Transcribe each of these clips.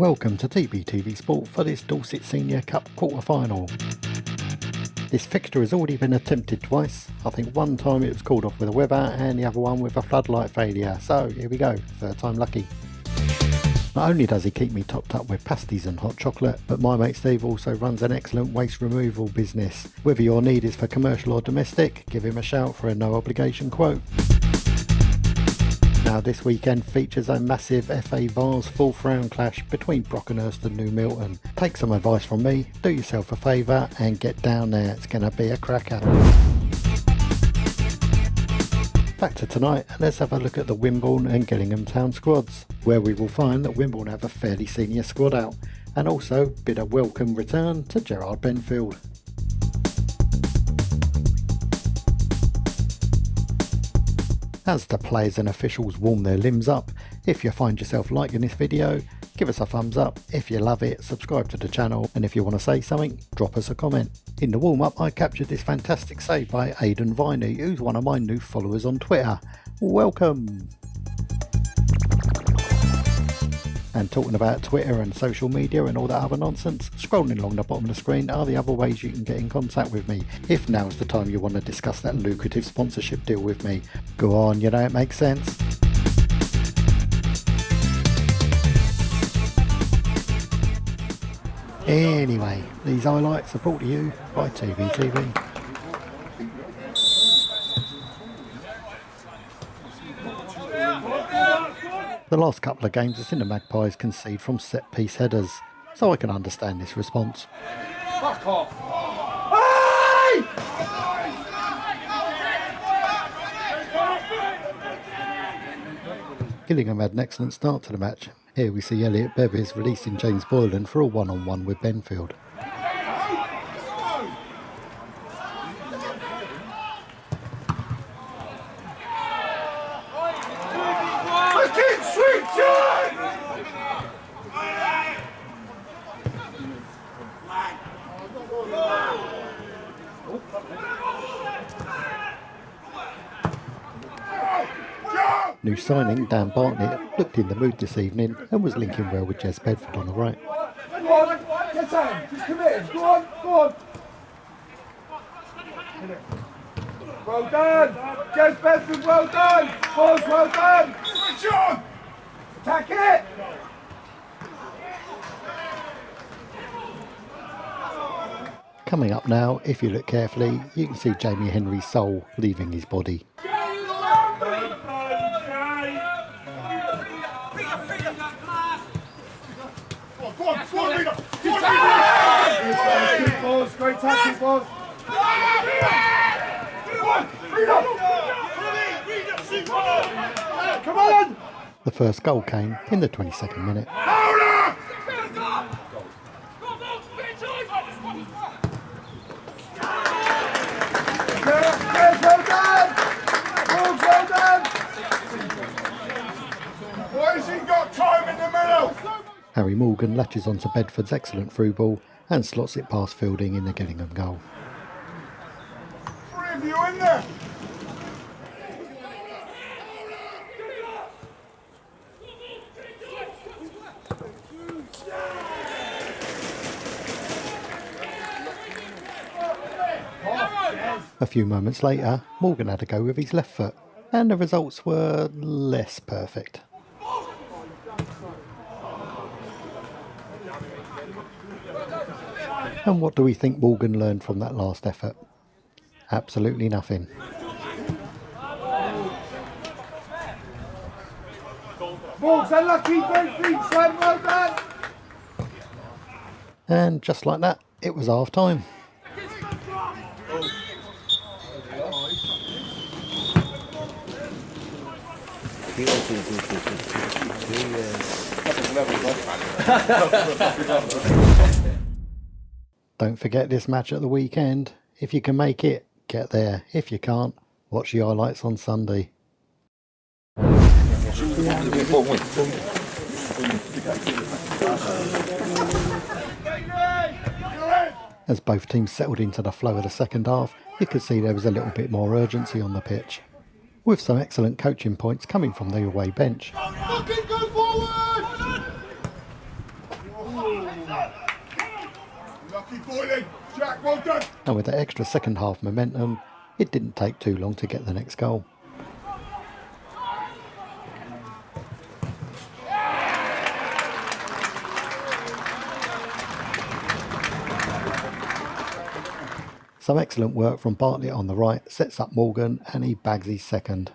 Welcome to TBTVSport for this Dorset Senior Cup quarter-final. This fixture has already been attempted twice. I think one time it was called off with a weather and the other one with a floodlight failure. So here we go, third time lucky. Not only does he keep me topped up with pasties and hot chocolate, but my mate Steve also runs an excellent waste removal business. Whether your need is for commercial or domestic, give him a shout for a no obligation quote. Now this weekend features a massive FA Vase 4th round clash between Brockenhurst and New Milton. Take some advice from me, do yourself a favour and get down there, it's going to be a cracker. Back to tonight, let's have a look at the Wimborne and Gillingham town squads, where we will find that Wimborne have a fairly senior squad out, and also bid a welcome return to Gerard Benfield. As the players and officials warm their limbs up, if you find yourself liking this video, give us a thumbs up. If you love it, subscribe to the channel, and if you want to say something, drop us a comment. In the warm-up I captured this fantastic save by Aidan Viney, who's one of my new followers on Twitter. Welcome! And talking about Twitter and social media and all that other nonsense, scrolling along the bottom of the screen are the other ways you can get in contact with me, if now's the time you want to discuss that lucrative sponsorship deal with me. Go on, you know it makes sense. Anyway, these highlights are brought to you by TBTV. The last couple of games have seen the Magpies concede from set-piece headers, so I can understand this response. Fuck off! Gillingham had an excellent start to the match. Here we see Elliot Bevis releasing James Boylan for a one-on-one with Benfield. New signing Dan Bartlett looked in the mood this evening and was linking well with Jez Bedford on the right. Come on, get on, just come in, go on, go on. Well done, Jez Bedford, well done, Paul's well done. Switch on! Attack it! Coming up now, if you look carefully, you can see Jamie Henry's soul leaving his body. Great tackle, boss. Come on! The first goal came in the 22nd minute. Well done! Well done! Boys, he got time in the middle! Harry Morgan latches onto Bedford's excellent through ball and slots it past Fielding in the Gillingham goal. Three of you in there! A few moments later, Morgan had a go with his left foot, and the results were less perfect. And what do we think Morgan learned from that last effort? Absolutely nothing. Morgs, unlucky, great feet, son, well done! And just like that, it was half time. Don't forget this match at the weekend. If you can make it, get there. If you can't, watch the highlights on Sunday. As both teams settled into the flow of the second half, you could see there was a little bit more urgency on the pitch, with some excellent coaching points coming from the away bench. Fucking go forward! Keep boiling. Jack, well done. And with the extra second half momentum, it didn't take too long to get the next goal. Some excellent work from Bartlett on the right sets up Morgan, and he bags his second.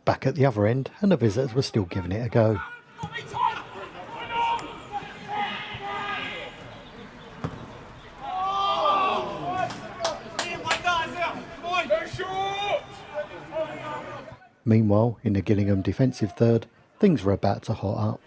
Back at the other end, and the visitors were still giving it a go. Meanwhile, in the Gillingham defensive third, things were about to hot up.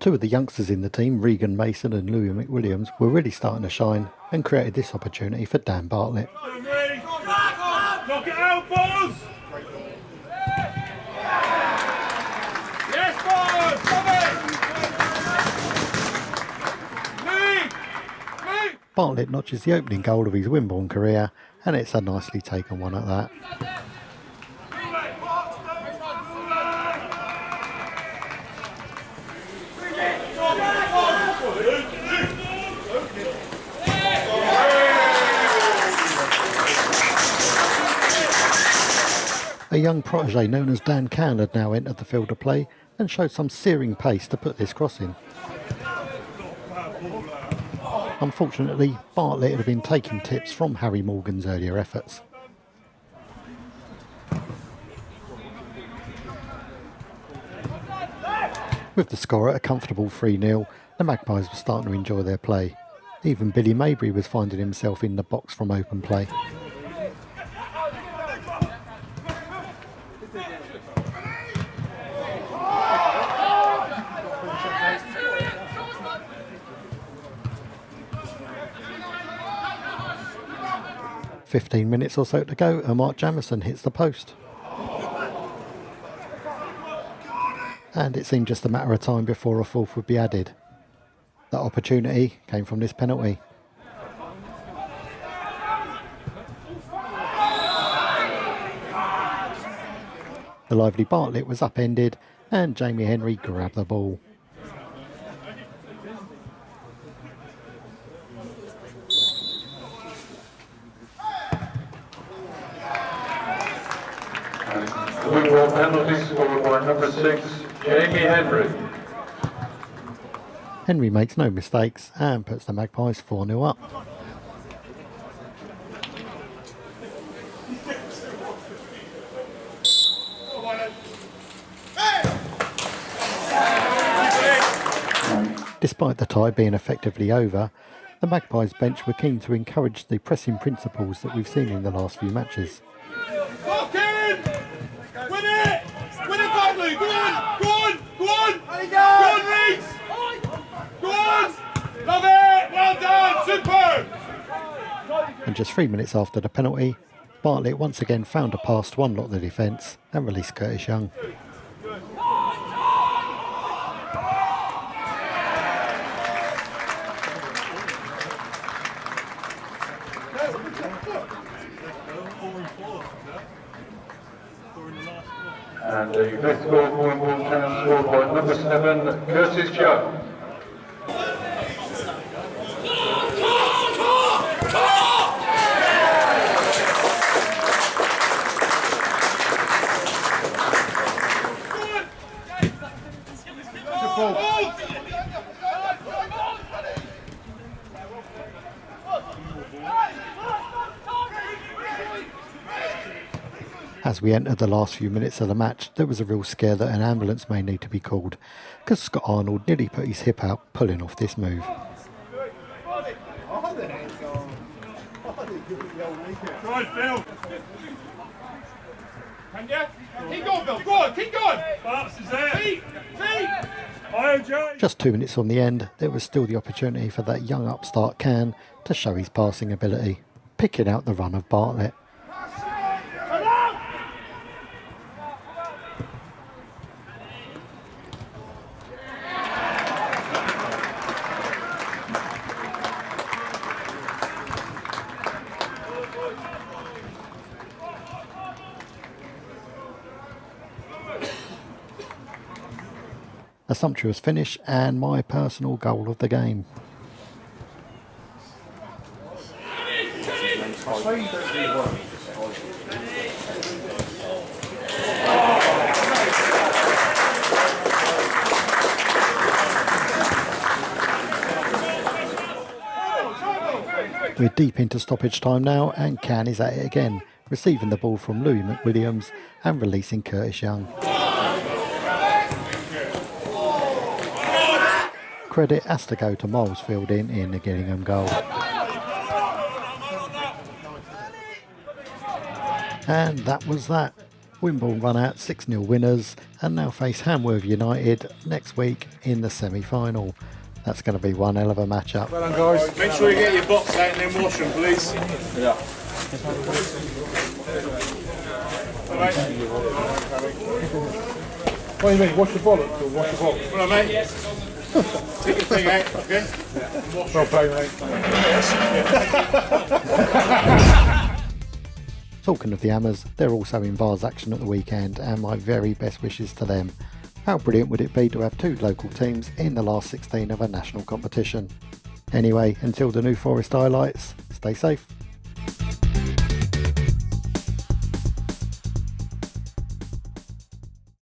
Two of the youngsters in the team, Regan Mason and Louis McWilliams, were really starting to shine and created this opportunity for Dan Bartlett. Knock it out, boys! Yes, boys! Come in! Lead! Bartlett notches the opening goal of his Wimborne career, and it's a nicely taken one at that. A young protege known as Dan Cowan had now entered the field of play and showed some searing pace to put this cross in. Unfortunately, Bartlett had been taking tips from Harry Morgan's earlier efforts. With the score at a comfortable 3-0, the Magpies were starting to enjoy their play. Even Billy Maybury was finding himself in the box from open play. "15 minutes or so to go, and Mark Jamieson hits the post. And it seemed just a matter of time before a fourth would be added. That opportunity came from this penalty. The lively Bartlett was upended, and Jamie Henry grabbed the ball. The Wimborne penalty scored by number 6, Jamie Henry. Henry makes no mistakes and puts the Magpies 4-0 up. Despite the tie being effectively over, the Magpies bench were keen to encourage the pressing principles that we've seen in the last few matches. Lock in! Win it! Win it, Bartley! Go on! Go on! Go on! Go on, Reeds! Go on! Love it! Well done! Superb! And just 3 minutes after the penalty, Bartlett once again found a pass to unlock the defence and release Curtis Young. And the fifth goal for Wimborne Town scored by number 7, Curtis Young. As we entered the last few minutes of the match, there was a real scare that an ambulance may need to be called, because Scott Arnold nearly put his hip out pulling off this move. Can you? Keep going, Bill. Go on, keep going. Barts is there. Feet. Hi, Joe. Just 2 minutes on the end, there was still the opportunity for that young upstart Can to show his passing ability, picking out the run of Bartlett. A sumptuous finish and my personal goal of the game. We're deep into stoppage time now and Can is at it again, receiving the ball from Louis McWilliams and releasing Curtis Young. Credit has to go to Miles Fielding in the Gillingham goal. And that was that. Wimborne run out 6-0 winners and now face Hamworth United next week in the semi-final. That's going to be one hell of a matchup. Well done, guys. Make sure you get your box out and then wash them, please. Yeah. What do you mean, wash the bollocks or wash the box? Well done, mate. Take your thing out, okay? Well played, mate. Talking of the Hammers, they're also in Vars action at the weekend and my very best wishes to them. How brilliant would it be to have 2 local teams in the last 16 of a national competition? Anyway, until the New Forest highlights, stay safe.